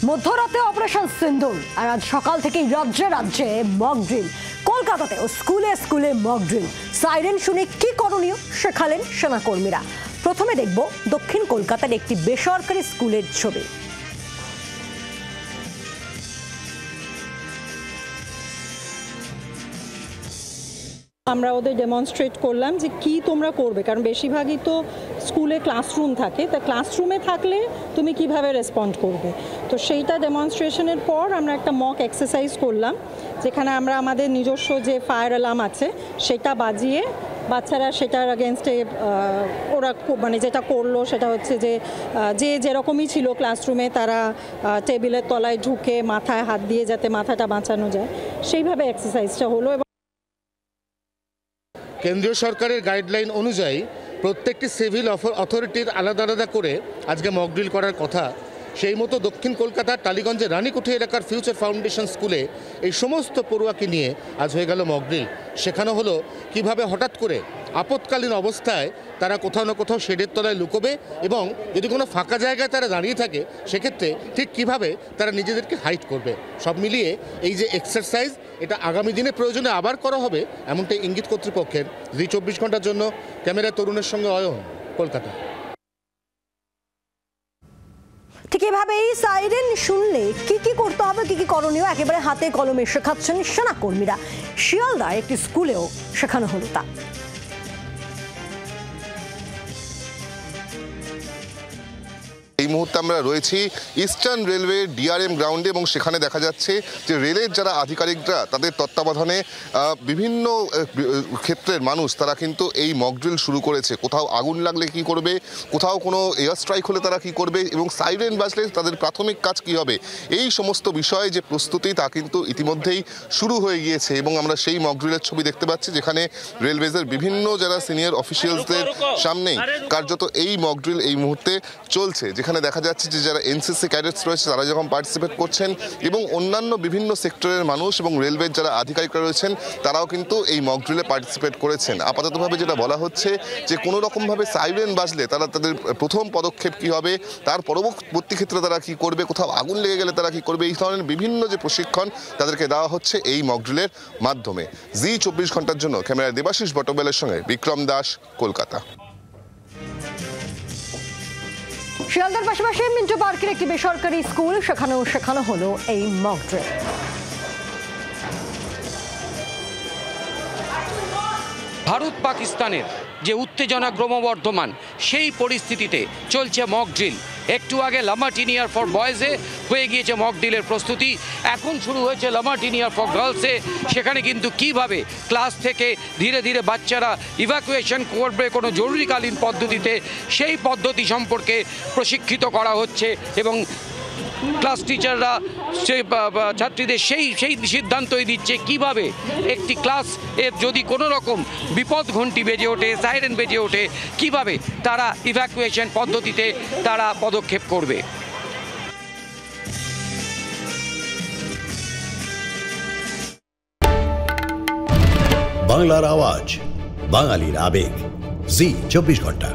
মধ্যরাতে অপারেশন সিন্দুর আর আজ সকাল থেকেই রাজ্যে রাজ্যে মক ড্রিল। কলকাতাতেও স্কুলে স্কুলে মক ড্রিল। সাইরেন শুনে কি করণীয় শেখালেন সেনাকর্মীরা। প্রথমে দেখব দক্ষিণ কলকাতার একটি বেসরকারি স্কুলের ছবি। আমরা ওদের ডেমনস্ট্রেট করলাম যে কি তোমরা করবে, কারণ বেশিরভাগই তো স্কুলে ক্লাসরুম থাকে, তা ক্লাসরুমে থাকলে তুমি কিভাবে রেসপন্ড করবে। তো সেইটা ডেমনস্ট্রেশনের পর আমরা একটা মক এক্সারসাইজ করলাম, যেখানে আমরা আমাদের নিজস্ব যে ফায়ার অ্যালার্ম আছে সেটা বাজিয়ে বাচ্চারা সেটার আগেনস্টে ওরা মানে যেটা করলো সেটা হচ্ছে যে যে যেরকমই ছিল ক্লাসরুমে তারা টেবিলের তলায় ঢুকে মাথায় হাত দিয়ে যাতে মাথাটা বাঁচানো যায় সেইভাবে এক্সারসাইজটা হলো। কেন্দ্রীয় সরকারের গাইডলাইন অনুযায়ী প্রত্যেকটি সিভিল অথরিটির আলাদা আলাদা করে আজকে মক ড্রিল করার কথা। সেই মতো দক্ষিণ কলকাতার টালিগঞ্জের রানীকুঠি এলাকার ফিউচার ফাউন্ডেশন স্কুলে এই সমস্ত পড়ুয়াকে নিয়ে আজ হয়ে গেল মক ড্রিল। শেখানো হলো কিভাবে হঠাৎ করে আপৎকালীন অবস্থায় তারা কোথাও না কোথাও শেডের তলায় লুকোবে এবং যদি কোনো ফাঁকা জায়গায় তারা দাঁড়িয়ে থাকে সেক্ষেত্রে ঠিক কিভাবে তারা নিজেদেরকে হাইড করবে। সব মিলিয়ে এই যে এক্সারসাইজ এটা আগামী দিনে প্রয়োজনে আবার করা হবে এমনটাই ইঙ্গিত কর্তৃপক্ষের। 24 ঘন্টার জন্য ক্যামেরা তরুণের সঙ্গে অয়ন, কলকাতা। ঠিক এভাবেই সাইরেন শুনলে কি কি করতে হবে, কি কি করণীয় একেবারে হাতে কলমে শেখাচ্ছেন সেনাকর্মীরা। শিয়ালদার একটি স্কুলেও শেখানো হলো তা। এই মুহূর্তে আমরা রয়েছি ইস্টার্ন রেলওয়ে ডিআরএম গ্রাউন্ডে এবং সেখানে দেখা যাচ্ছে যে রেলের যারা আধিকারিকরা তাদের তত্ত্বাবধানে বিভিন্ন ক্ষেত্রের মানুষ তারা কিন্তু এই মক ড্রিল শুরু করেছে। কোথাও আগুন লাগলে কি করবে, কোথাও কোনো এয়ার স্ট্রাইক হলে তারা কি করবে এবং সাইরেন বাজলে তাদের প্রাথমিক কাজ কি হবে, এই সমস্ত বিষয়ে যে প্রস্তুতি তা কিন্তু ইতিমধ্যেই শুরু হয়ে গিয়েছে। এবং আমরা সেই মক ড্রিলের ছবি দেখতে পাচ্ছি যেখানে রেলওয়েজের বিভিন্ন যারা সিনিয়র অফিসিয়ালসদের সামনেই কার্যত এই মক ড্রিল এই মুহূর্তে চলছে, যেখানে দেখা যাচ্ছে যে যারা এনসিসি ক্যাডেটস রয়েছে তারা যখন পার্টিসিপেট করছেন এবং অন্যান্য বিভিন্ন সেক্টরের মানুষ এবং রেলওয়ের যারা আধিকারিকরা রয়েছেন তারাও কিন্তু এই মক ড্রিলে পার্টিসিপেট করেছেন। আপাততভাবে যেটা বলা হচ্ছে যে কোনো রকমভাবে সাইরেন বাজলে তারা তাদের প্রথম পদক্ষেপ কি হবে, তার পরবর্তী ক্ষেত্রে তারা কি করবে, কোথাও আগুন লেগে গেলে তারা কি করবে, এই ধরনের বিভিন্ন যে প্রশিক্ষণ তাদেরকে দেওয়া হচ্ছে এই মক ড্রিলের মাধ্যমে। জি 24 ঘন্টার জন্য ক্যামেরায় দেবাশিস বটবেলের সঙ্গে বিক্রম দাস, কলকাতা। শিয়ালদার পাশাপাশি মিন্টো পার্কের একটি বেসরকারি স্কুল সেখানেও শেখানো হলো এই মক ড্রিল। ভারত পাকিস্তানের যে উত্তেজনা ক্রমবর্ধমান সেই পরিস্থিতিতে চলছে মক ড্রিল। একটু আগে লামাটিনিয়ার ফর বয়েজে হয়ে গিয়েছে মক ড্রিলের প্রস্তুতি, এখন শুরু হয়েছে লামাটিনিয়ার ফর গার্লসে। সেখানে কিন্তু কিভাবে ক্লাস থেকে ধীরে ধীরে বাচ্চারা ইভ্যাকুয়েশন করবে কোনো জরুরিকালীন পদ্ধতিতে, সেই পদ্ধতি সম্পর্কে প্রশিক্ষিত করা হচ্ছে এবং ক্লাস টিচাররা সেই ছাত্রীদের সেই সিদ্ধান্তই দিচ্ছে কিভাবে একটি ক্লাস এর যদি কোনো রকম বিপদ ঘণ্টি বেজে ওঠে, সাইরেন বেজে ওঠে, কিভাবে তারা ইভ্যাকুয়েশন পদ্ধতিতে তারা পদক্ষেপ করবে। বাংলার আওয়াজ, বাঙালির আবেগ, জি 24 ঘন্টা।